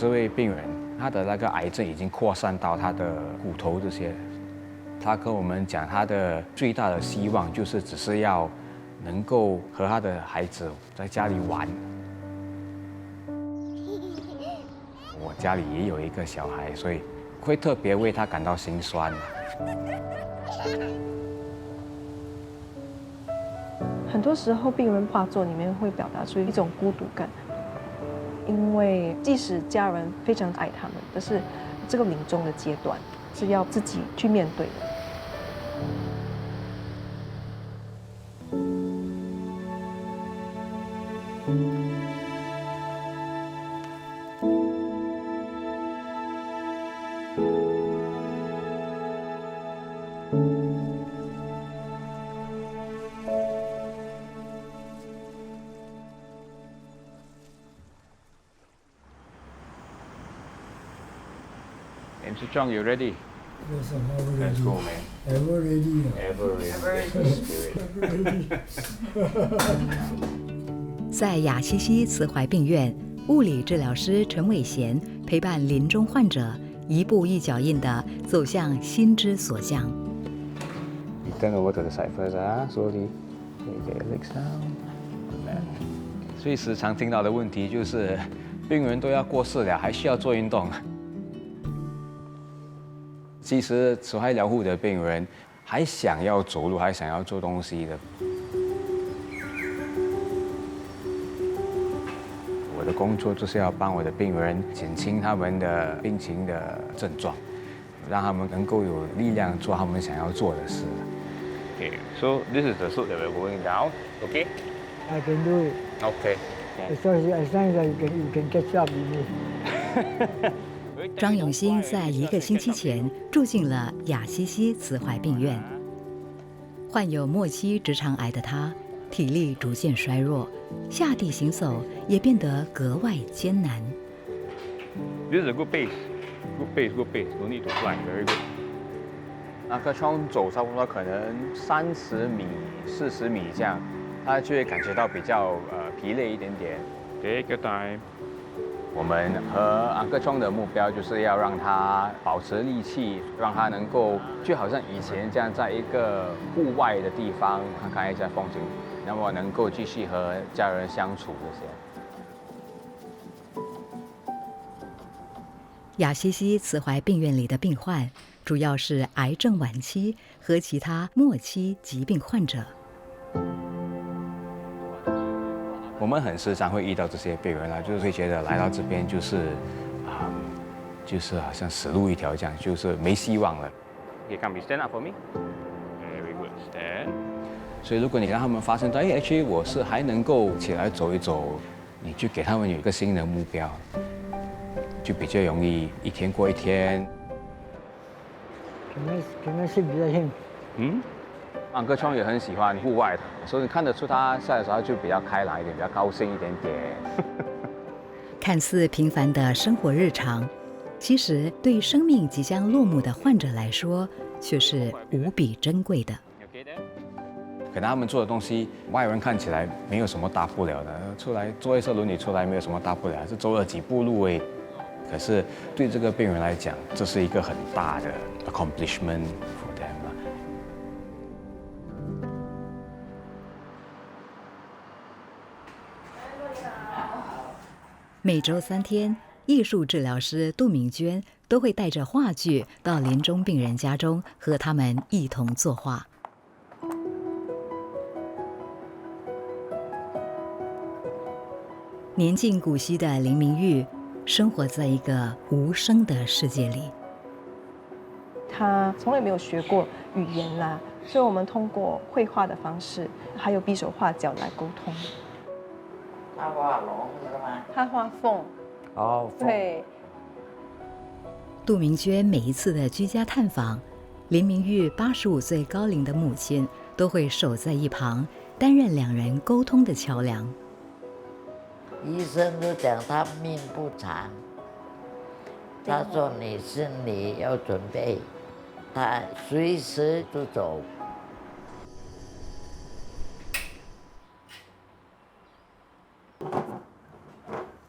这位病人他的那个癌症已经扩散到他的骨头这些。他跟我们讲，他的最大的希望就是只是要能够和他的孩子在家里玩。我家里也有一个小孩，所以会特别为他感到心酸。很多时候，病人画作里面会表达出一种孤独感，因为即使家人非常爱他们，但是这个临终的阶段是要自己去面对的。Mr. Chong, you ready? Yes, I'm ever ready. Let's go, man. Ever ready. Ever ready. 在雅西西慈怀病院，物理治疗师陈伟贤陪伴临终患者一步一脚印地走向心之所向。You turn over to the side first, slowly. Get your legs down. 所以时常听到的问题就是，病人都要过世了，还需要做运动。其实慈怀疗护的病人还想要走路，还想要做东西的。我的工作就是要帮我的病人减轻他们的病情的症状，让他们能够有力量做他们想要做的事。Okay, so this is the slope that we're going down. Okay? I can do it. Okay. As long as you can catch up with me. 张永新在1个星期前住进了雅西西慈怀病院。患有末期直肠癌的他，体力逐渐衰弱，下地行走也变得格外艰难。This is a good pace. Good pace, good pace. No need to fly. Very good. 那个窗走差不多可能30米、40米这样，他就会感觉到比较疲累一点点。Take your time. 我们和安克冲的目标就是要让他保持力气，让他能够就好像以前这样，在一个户外的地方看看一下风景，那么能够继续和家人相处这些。雅西西慈怀病院里的病患主要是癌症晚期和其他末期疾病患者。我们很时常会遇到这些病人啦，就是会觉得来到这边就是好像死路一条这样，就是没希望了。Okay, come, stand up for me. Very good, stand. 所以如果你让他们发现到，actually 我是还能够起来走一走，你就给他们有一个新的目标，就比较容易一天过一天。Can I sit beside him? 安克冲也很喜欢户外的，所以你看得出他下的时候就比较开朗一点，比较高兴一点点。看似平凡的生活日常，其实对生命即将落幕的患者来说，却是无比珍贵的。可能他们做的东西，外人看起来没有什么大不了的，出来坐一次轮椅出来没有什么大不了，是走了几步路而已。可是对这个病人来讲，这是一个很大的 accomplishment for them。每周3天，艺术治疗师杜明娟都会带着话剧到临终病人家中，和他们一同作画。年近古稀的林明玉，生活在一个无声的世界里。他从来没有学过语言啦，所以我们通过绘画的方式，还有比手画脚来沟通。他画龙是吗？他画凤。哦，对。杜明娟每一次的居家探访，林明玉85岁高龄的母亲都会守在一旁，担任2人沟通的桥梁。医生都讲他命不长，他说你身体要准备，他随时就走。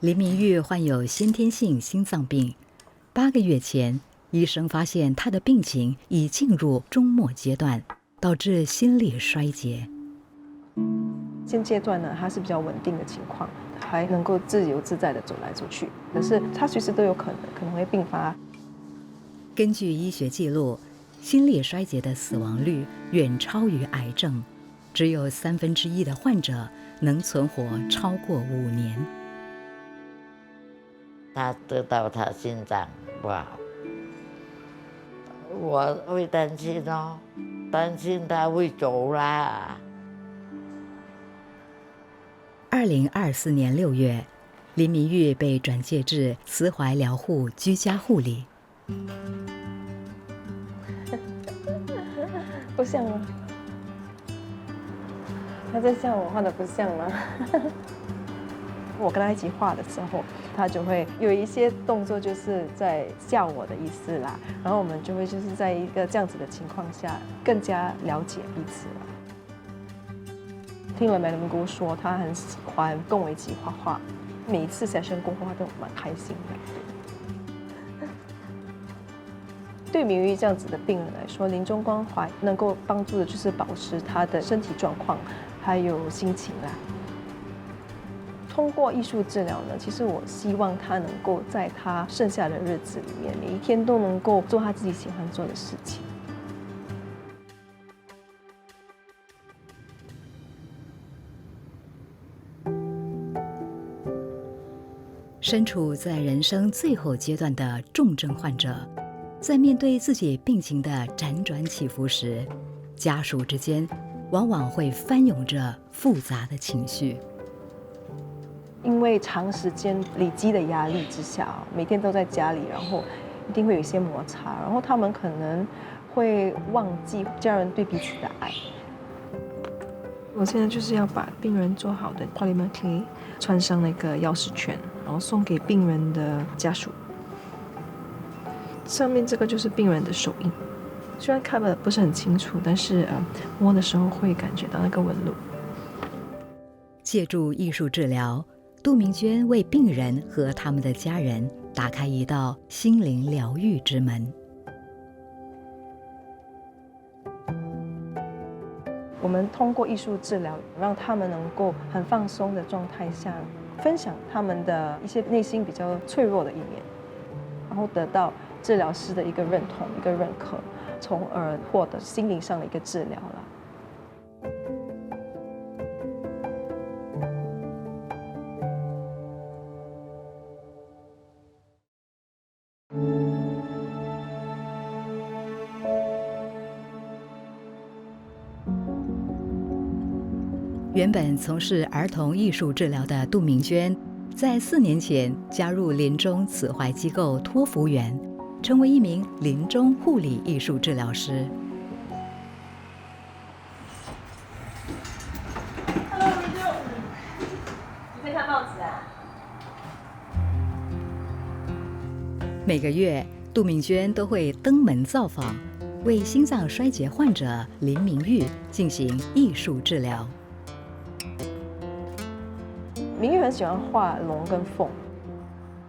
林明玉患有先天性心脏病，8个月前，医生发现他的病情已进入终末阶段，导致心力衰竭。现阶段呢，他是比较稳定的情况，还能够自由自在的走来走去，可是他随时都有可能会并发。根据医学记录，心力衰竭的死亡率远超于癌症，只有1/3的患者能存活超过5年。他知道他心脏不好，我会担心哦，担心他会走啦。2024年6月，林明玉被转介至慈怀疗护居家护理。不像吗？他在笑我画的不像吗？我跟他一起画的时候，他就会有一些动作，就是在笑我的意思啦。然后我们就会就是在一个这样子的情况下，更加了解彼此了。听了 Madam 姑说，她很喜欢跟我一起画画，每一次 session 过后，她都蛮开心的。对明玉这样子的病人来说，临终关怀能够帮助的就是保持他的身体状况，还有心情啦。通过艺术治疗呢，其实我希望他能够在他剩下的日子里面，每一天都能够做他自己喜欢做的事情。身处在人生最后阶段的重症患者，在面对自己病情的辗转起伏时，家属之间往往会翻涌着复杂的情绪。因为长时间累积的压力之下，每天都在家里，然后一定会有一些摩擦，然后他们可能会忘记家人对彼此的爱。我现在就是要把病人做好的 polymer， 穿上那个钥匙圈，然后送给病人的家属。上面这个就是病人的手印，虽然看得不是很清楚，但是摸的时候会感觉到那个纹路。借助艺术治疗，杜明娟为病人和他们的家人打开一道心灵疗愈之门。我们通过艺术治疗，让他们能够很放松的状态下，分享他们的一些内心比较脆弱的一面，然后得到治疗师的一个认同、一个认可，从而获得心灵上的一个治疗了。原本从事儿童艺术治疗的杜明娟，在4年前加入临终慈怀机构托福园，成为一名临终护理艺术治疗师。Hello， 你在看报纸啊？每个月，杜明娟都会登门造访，为心脏衰竭患者林明玉进行艺术治疗。明玉很喜欢画龙跟凤，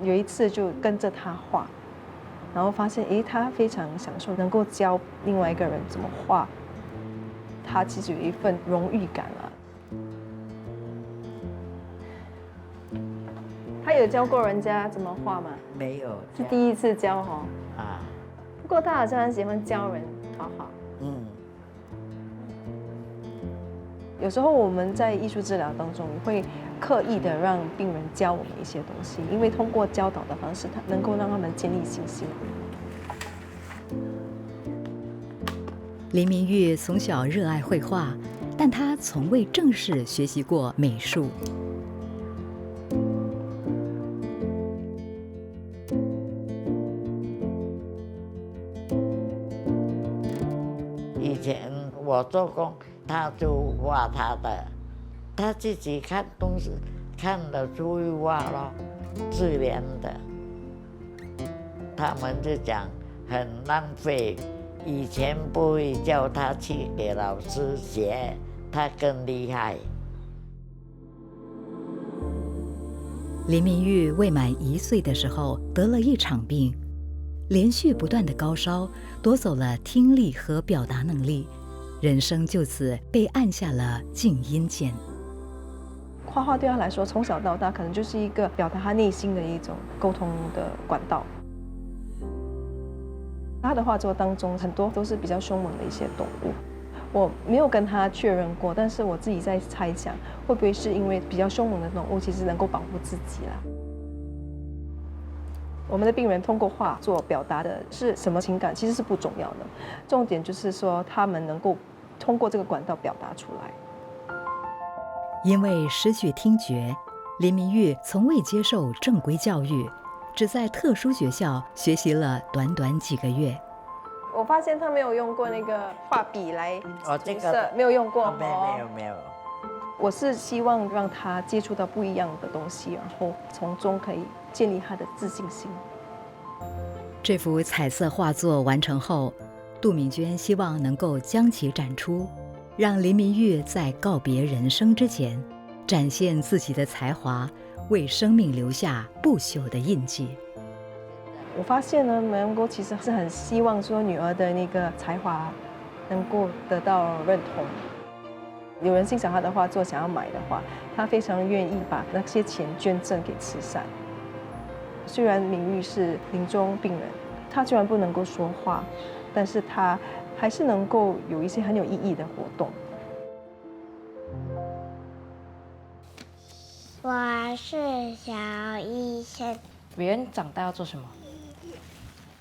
有一次就跟着他画，然后发现他非常享受能够教另外一个人怎么画，他其实有一份荣誉感了。他有教过人家怎么画吗？没有，是第一次教哦。啊，不过他好像很喜欢教人画画。有时候我们在艺术治疗当中，会刻意的让病人教我们一些东西，因为通过教导的方式，它能够让他们建立信心。林明玉从小热爱绘画，但他从未正式学习过美术。以前我做工，他就画他的，他自己看东西看了就会画咯，自然的。他们就讲很浪费，以前不会叫他去给老师学，他更厉害。林明玉未满1岁的时候得了一场病，连续不断的高烧夺走了听力和表达能力，人生就此被按下了静音键。画画对他来说，从小到大可能就是一个表达他内心的一种沟通的管道。他的画作当中很多都是比较凶猛的一些动物，我没有跟他确认过，但是我自己在猜想，会不会是因为比较凶猛的动物其实能够保护自己啦。我们的病人通过画作表达的是什么情感，其实是不重要的，重点就是说他们能够通过这个管道表达出来。因为失去听觉，林明玉从未接受正规教育，只在特殊学校学习了短短几个月。我发现他没有用过那个画笔来这涂色，个没有用过。没有。我是希望让他接触到不一样的东西，然后从中可以建立他的自信心。这幅彩色画作完成后，杜敏娟希望能够将其展出，让林明玉在告别人生之前，展现自己的才华，为生命留下不朽的印记。我发现呢，梅恩哥其实是很希望说女儿的那个才华能够得到认同。有人欣赏他的画作，想要买的话，他非常愿意把那些钱捐赠给慈善。虽然明玉是临终病人，他虽然不能够说话，但是他还是能够有一些很有意义的活动。我是小医生，韦恩长大要做什么？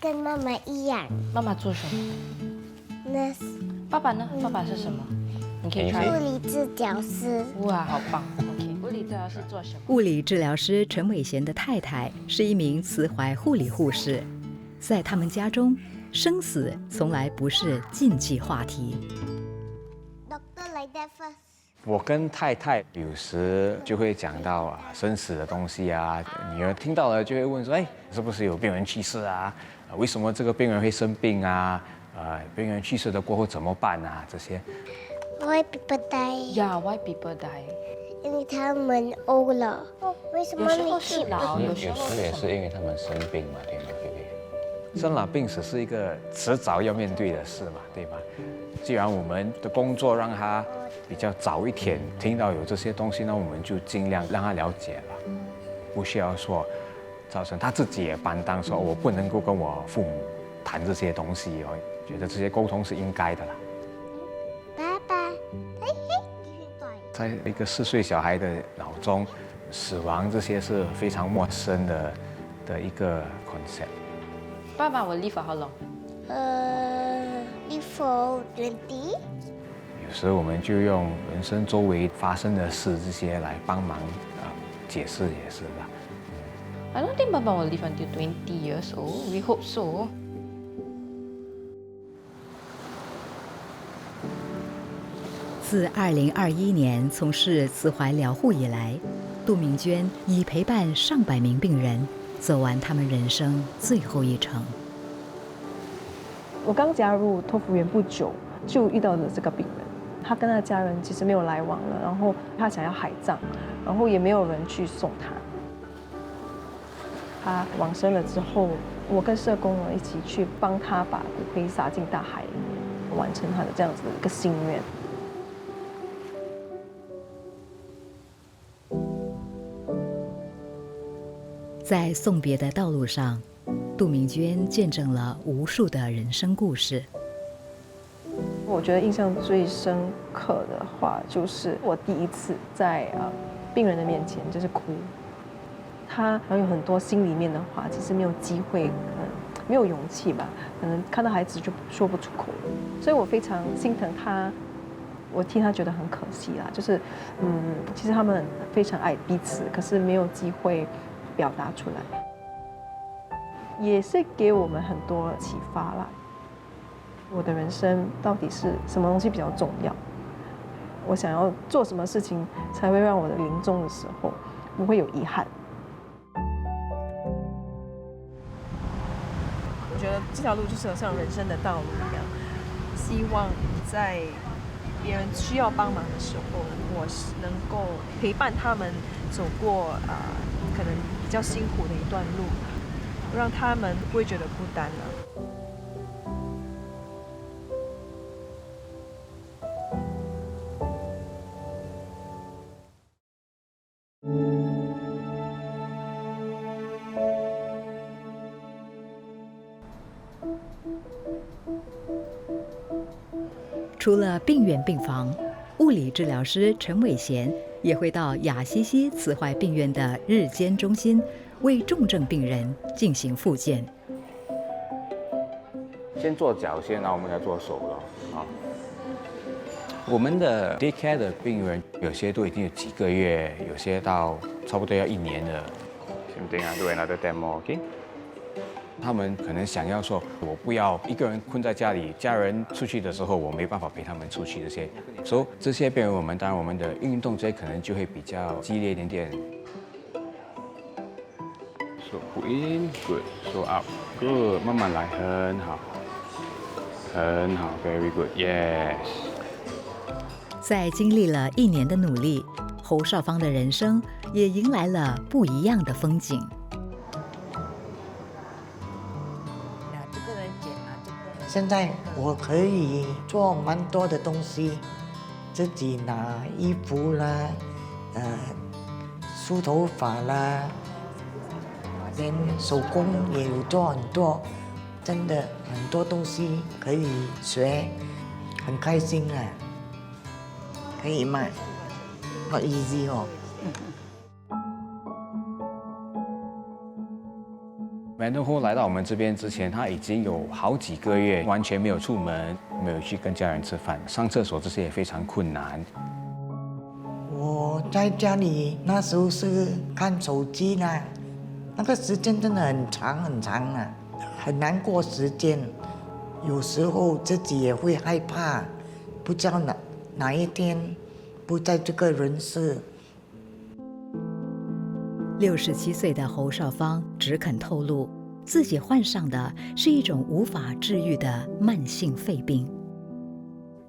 跟妈妈一样。妈妈做什么？那爸爸呢？爸爸是什么？你可以物 try。理治疗师。哇，好棒 ！OK， 物理治疗师做什么？物理治疗师陈伟贤的太太是一名慈怀护理护士，在他们家中，生死从来不是禁忌话题。Doctor like that first。我跟太太有时就会讲到生死的东西啊，女儿听到了就会问说，哎，是不是有病人去世啊？为什么这个病人会生病啊？病人去世了过后怎么办啊？这些。Why people die？ Yeah, why people die？ 因为他们欧了。为什么有时候你是老，有时候也是什么？是因为他们生病嘛，对吗，菲菲？生老病死是一个迟早要面对的事嘛，对吧？既然我们的工作让他比较早一点听到有这些东西，那我们就尽量让他了解了，不需要说造成他自己也担当，说我不能够跟我父母谈这些东西，我觉得这些沟通是应该的啦。爸爸，嘿嘿，在一个4岁小孩的脑中，死亡这些是非常陌生的一个 concept。爸爸，我 live for how long？ live for 20。有时我们就用人生周围发生的事这些来帮忙解释也是吧。I don't think 爸爸 will live until 20 years old. We hope so. 自2021年从事慈怀疗护以来，杜敏娟已陪伴上百名病人走完他们人生最后一程。我刚加入托福园不久，就遇到了这个病人。他跟他的家人其实没有来往了，然后他想要海葬，然后也没有人去送他。他往生了之后，我跟社工一起去帮他把骨灰撒进大海里面，完成他的这样子的一个心愿。在送别的道路上，杜敏娟见证了无数的人生故事。我觉得印象最深刻的话，就是我第一次在病人的面前就是哭，他还有很多心里面的话，其实没有机会，没有勇气吧，可能看到孩子就说不出口，所以我非常心疼他，我替他觉得很可惜啦，就是其实他们非常爱彼此，可是没有机会表达出来，也是给我们很多启发啦。我的人生到底是什么东西比较重要？我想要做什么事情才会让我的临终的时候不会有遗憾？我觉得这条路就是像人生的道路一样，希望在别人需要帮忙的时候，我能够陪伴他们走过可能比较辛苦的一段路，让他们不会觉得孤单了。除了病院病房，物理治疗师陈伟贤也会到雅西西慈怀病院的日间中心为重症病人进行复健。先做脚先，然后我们再做手了。好，我们的 daycare 的病人有些都已经有几个月，有些到差不多要1年了。Same thing 啊，do another demo，OK？他们可能想要说，我不要一个人困在家里，家人出去的时候我没办法陪他们出去这些，所以这些病人当然我们的运动这些可能就会比较激烈一点点。So pull in, good. So up, good. 慢慢来，很好，很好 ，very good, yes. 在经历了1年的努力，侯少芳的人生也迎来了不一样的风景。现在我可以做蛮多的东西，自己拿衣服啦，梳头发啦，连手工也有做很多，真的很多东西可以学，很开心啊！可以吗？好 easy 哦。Mandoho 来到我们这边之前，他已经有好几个月完全没有出门，没有去跟家人吃饭，上厕所这些也非常困难。我在家里那时候是看手机啦，那个时间真的很长很长啊，很难过时间。有时候自己也会害怕，不知道哪一天不在这个人世。67岁的侯少芳只肯透露，自己患上的是一种无法治愈的慢性肺病。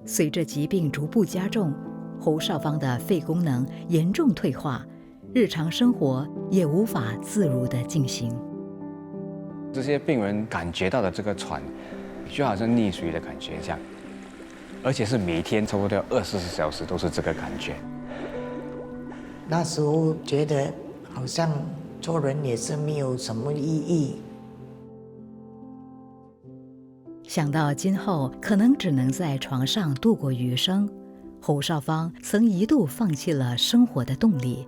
随着疾病逐步加重，侯少芳的肺功能严重退化，日常生活也无法自如地进行。这些病人感觉到的这个喘，就好像溺水的感觉这样，而且是每天差不多24小时都是这个感觉。那时候觉得好像做人也是没有什么意义。想到今后可能只能在床上度过余生，侯少芳曾一度放弃了生活的动力，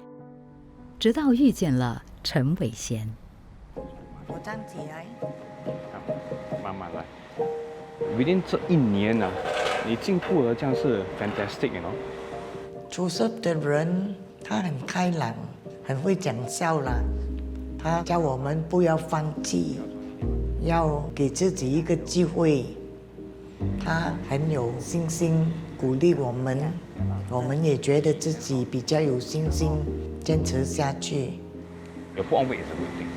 直到遇见了陈伟贤。我站起来，慢慢来。Within 这1年啊，你进步了，这样是 fantastic， you know。出色的人他很开朗，很会讲笑啦。他教我们不要放弃，要给自己一个机会。他很有信心，鼓励我们，我们也觉得自己比较有信心，坚持下去。有不 on weight is a good thing，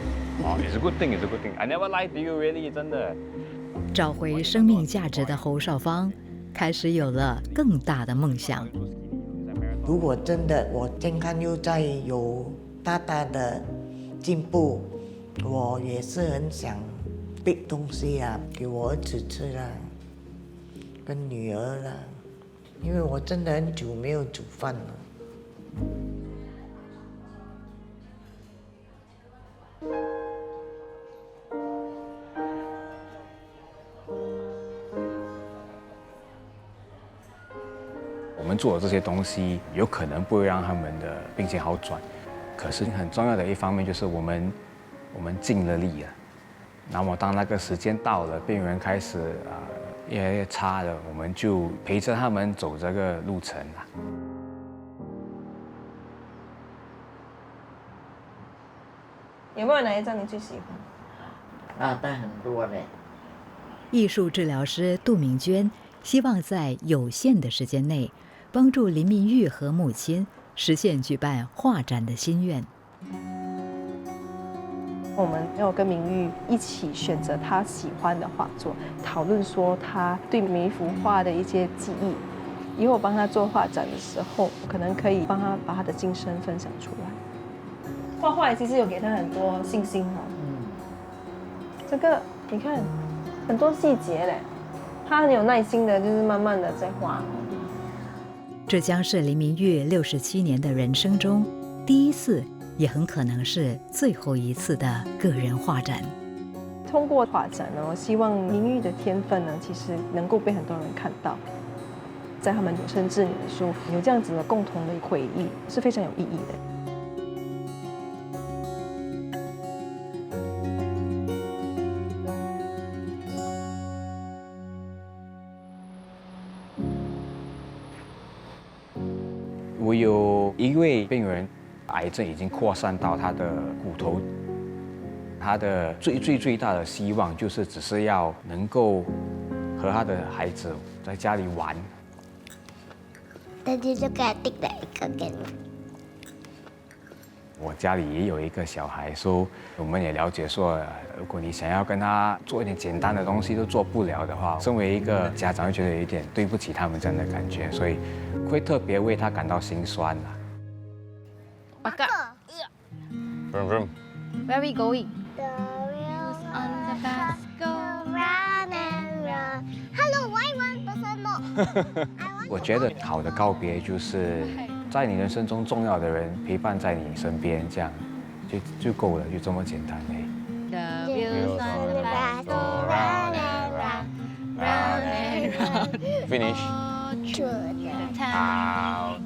哦 ，is a good thing， is a good thing。I never lied to you， really， 真的。找回生命价值的侯少芳，开始有了更大的梦想。如果真的我健康又再有大大的进步，我也是很想备东西啊，给我儿子吃啦，跟女儿啦，因为我真的很久没有煮饭了。我们做的这些东西，有可能不会让他们的病情好转，可是很重要的一方面就是我们尽了力了。那么当那个时间到了，病人开始越来越差了，我们就陪着他们走这个路程了。有没有哪一张你最喜欢？但很多嘞。艺术治疗师杜明娟希望在有限的时间内，帮助林明玉和母亲实现举办画展的心愿。我们要跟明玉一起选择他喜欢的画作，讨论说他对每一幅画的一些记忆。以后帮他做画展的时候，可能可以帮他把他的精神分享出来。画画其实有给他很多信心哦。这个你看，很多细节嘞，他很有耐心的，就是慢慢的在画。这将是林明玉67年的人生中第一次，也很可能是最后一次的个人画展。通过画展呢，我希望明玉的天分呢，其实能够被很多人看到，在他们有生之年的时候，有这样子的共同的回忆，是非常有意义的。我有一位病人，癌症已经扩散到他的骨头，他的最大的希望就是只是要能够和他的孩子在家里玩。但是就给滴了一个给你。我家里也有一个小孩，所以我们也了解说，如果你想要跟他做一点简单的东西都做不了的话，身为一个家长会觉得有一点对不起他们这样的感觉，所以会特别为他感到心酸啦。Pakak, Vroom vroom. where are we going? The wheels On the bus go. run and run. Hello, why one person not? 我觉得好的告别就是在你人生中重要的人陪伴在你身边，这样就够了，就这么简单而已。 The wheels on the bus go round and round, round and round. Finish. All through the town. Out.